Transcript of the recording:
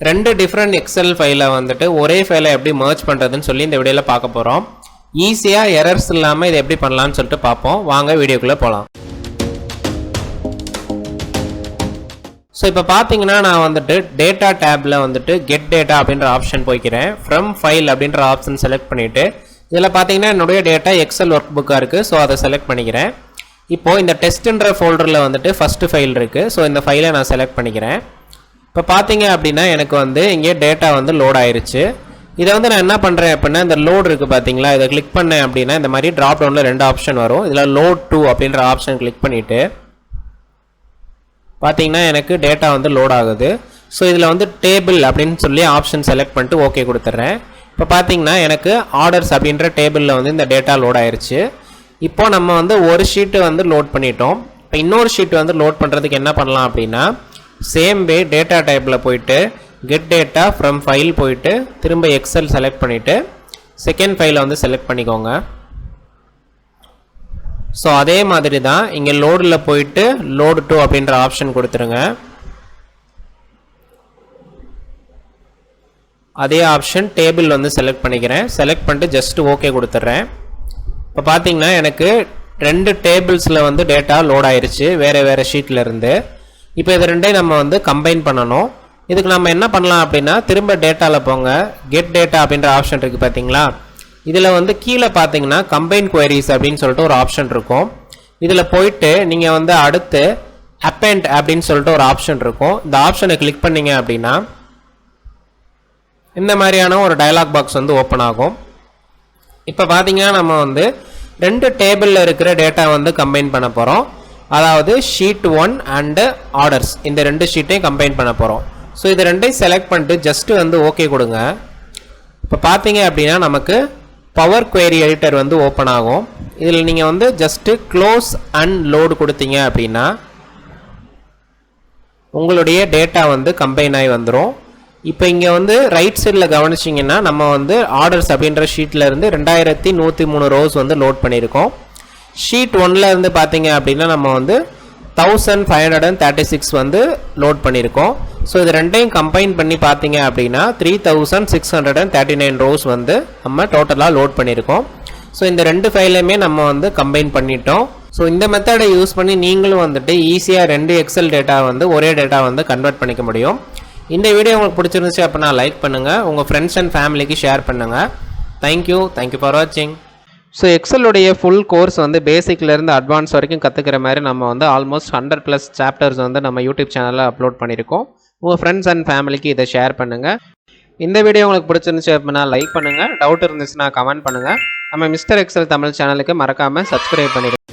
ரெண்டு different XL ஃபைலை வந்துட்டு ஒரே ஃபைலை எப்படி மர்ஜ் பண்ணுறதுன்னு சொல்லி இந்த வீடியோவில் பார்க்க போகிறோம். ஈஸியாக எரர்ஸ் இல்லாமல் இதை எப்படி பண்ணலான்னு சொல்லிட்டு பார்ப்போம். வாங்க வீடியோக்குள்ளே போகலாம். ஸோ இப்போ பார்த்தீங்கன்னா நான் வந்துட்டு டேட்டா டேப்பில் வந்துட்டு கெட் டேட்டா அப்படின்ற ஆப்ஷன் போய்க்கிறேன். ஃப்ரம் ஃபைல் அப்படின்ற ஆப்ஷன் செலக்ட் பண்ணிவிட்டு இதில் பார்த்தீங்கன்னா என்னுடைய டேட்டா எக்ஸல் ஒர்க் புக்காக இருக்குது. ஸோ அதை செலக்ட் பண்ணிக்கிறேன். இப்போது இந்த டெஸ்ட்டுன்ற ஃபோல்டரில் வந்துட்டு ஃபஸ்ட்டு ஃபைல் இருக்குது. ஸோ இந்த ஃபைலை நான் செலக்ட் பண்ணிக்கிறேன். இப்போ பார்த்தீங்க அப்படின்னா எனக்கு வந்து இங்கே டேட்டா வந்து லோட் ஆயிருச்சு. இதை வந்து நான் என்ன பண்ணுறேன் அப்படின்னா இந்த லோட் இருக்குது பார்த்தீங்களா, இதை கிளிக் பண்ணேன் அப்படின்னா இந்த மாதிரி ட்ராப் டவுனில் ரெண்டு ஆப்ஷன் வரும். இதில் லோட் 2 அப்படின்ற ஆப்ஷன் கிளிக் பண்ணிவிட்டு பார்த்தீங்கன்னா எனக்கு டேட்டா வந்து லோட் ஆகுது. ஸோ இதில் வந்து டேபிள் அப்படின்னு சொல்லி ஆப்ஷன் செலக்ட் பண்ணிட்டு ஓகே கொடுத்துட்றேன். இப்போ பார்த்தீங்கன்னா எனக்கு ஆர்டர்ஸ் அப்படின்ற டேபிளில் வந்து இந்த டேட்டா லோட் ஆயிருச்சு. இப்போ நம்ம வந்து ஒரு ஷீட்டு வந்து லோட் பண்ணிட்டோம். இப்போ இன்னொரு ஷீட் வந்து லோட் பண்ணுறதுக்கு என்ன பண்ணலாம் அப்படின்னா சேம் வே டேட்டா டைப்பில் போயிட்டு கெட் டேட்டா ஃப்ரம் ஃபைல் போயிட்டு திரும்ப எக்ஸல் செலக்ட் பண்ணிவிட்டு செகண்ட் ஃபைலை வந்து செலக்ட் பண்ணிக்கோங்க. ஸோ அதே மாதிரி தான் இங்கே லோடில் போயிட்டு லோடு 2 அப்படின்ற ஆப்ஷன் கொடுத்துருங்க. அதே ஆப்ஷன் டேபிள் வந்து செலக்ட் பண்ணிக்கிறேன். செலக்ட் பண்ணிட்டு ஜஸ்ட் ஓகே கொடுத்துட்றேன். இப்போ பார்த்தீங்கன்னா எனக்கு ரெண்டு டேபிள்ஸில் வந்து டேட்டா லோட் ஆயிருச்சு வேறு வேறு ஷீட்டில் இருந்து. இப்போ இது ரெண்டையும் நம்ம வந்து கம்பைன் பண்ணணும். இதுக்கு நம்ம என்ன பண்ணலாம் அப்படின்னா திரும்ப டேட்டாவில் போங்க. கெட் டேட்டா அப்படின்ற ஆப்ஷன் இருக்குது பார்த்தீங்களா, இதில் வந்து கீழே பார்த்தீங்கன்னா கம்பைன் குவரிஸ் அப்படின்னு சொல்லிட்டு ஒரு ஆப்ஷன் இருக்கும். இதில் போயிட்டு நீங்கள் வந்து அடுத்து அப்பெண்ட் அப்படின்னு சொல்லிட்டு ஒரு ஆப்ஷன் இருக்கும். இந்த ஆப்ஷனை கிளிக் பண்ணிங்க அப்படின்னா இந்த மாதிரியான ஒரு டயலாக் பாக்ஸ் வந்து ஓப்பன் ஆகும். இப்போ பார்த்தீங்கன்னா நம்ம வந்து ரெண்டு டேபிளில் இருக்கிற டேட்டா வந்து கம்பைன் பண்ண போகிறோம். அதாவது ஷீட் 1 அண்டு ஆர்டர்ஸ் இந்த ரெண்டு ஷீட்டையும் கம்பைன் பண்ண போகிறோம். ஸோ இது ரெண்டையும் செலக்ட் பண்ணிட்டு ஜஸ்ட்டு வந்து ஓகே கொடுங்க. இப்போ பார்த்தீங்க அப்படின்னா நமக்கு பவர் குவெரி எடிட்டர் வந்து ஓப்பன் ஆகும். இதில் நீங்கள் வந்து ஜஸ்ட்டு க்ளோஸ் அண்ட் லோடு கொடுத்தீங்க அப்படின்னா உங்களுடைய டேட்டா வந்து கம்பைன் ஆகி வந்துடும். இப்போ இங்கே வந்து ரைட் சைடில் கவனிச்சிங்கன்னா நம்ம வந்து ஆர்டர்ஸ் அப்படின்ற ஷீட்டில் இருந்து 2103 ரோஸ் வந்து லோட் பண்ணியிருக்கோம். ஷீட் 1ல் இருந்து பார்த்தீங்க அப்படின்னா நம்ம வந்து 1536 வந்து லோட் பண்ணியிருக்கோம். ஸோ இது ரெண்டையும் கம்பைன் பண்ணி பார்த்தீங்க அப்படின்னா 3639 ரோஸ் வந்து நம்ம டோட்டலாக லோட் பண்ணியிருக்கோம். ஸோ இந்த ரெண்டு ஃபைலையுமே நம்ம வந்து கம்பைன் பண்ணிட்டோம். ஸோ இந்த மெத்தடை யூஸ் பண்ணி நீங்களும் வந்துட்டு ஈஸியாக ரெண்டு எக்ஸல் டேட்டா வந்து ஒரே டேட்டா வந்து கன்வெர்ட் பண்ணிக்க முடியும். இந்த வீடியோ உங்களுக்கு பிடிச்சிருந்துச்சு அப்படின்னா லைக் பண்ணுங்கள், உங்கள் ஃப்ரெண்ட்ஸ் அண்ட் ஃபேமிலிக்கு ஷேர் பண்ணுங்கள். தேங்க்யூ ஃபார் வாட்சிங். ஸோ எக்ஸலுடைய ஃபுல் கோர்ஸ் வந்து பேசிக்லேருந்து அட்வான்ஸ் வரைக்கும் கற்றுக்கிற மாதிரி நம்ம வந்து ஆல்மோஸ்ட் 100+ சாப்டர்ஸ் வந்து நம்ம யூடியூப் சேனலில் அப்லோட் பண்ணியிருக்கோம். உங்கள் ஃப்ரெண்ட்ஸ் அண்ட் ஃபேமிலிக்கு இதை ஷேர் பண்ணுங்கள். இந்த வீடியோ உங்களுக்கு பிடிச்சிருந்துச்சு அப்படின்னா லைக் பண்ணுங்கள், டவுட் இருந்துச்சுன்னா கமெண்ட் பண்ணுங்கள். நம்ம மிஸ்டர் எக்ஸல் தமிழ் சேனலுக்கு மறக்காமல் சப்ஸ்கிரைப் பண்ணிடுங்க.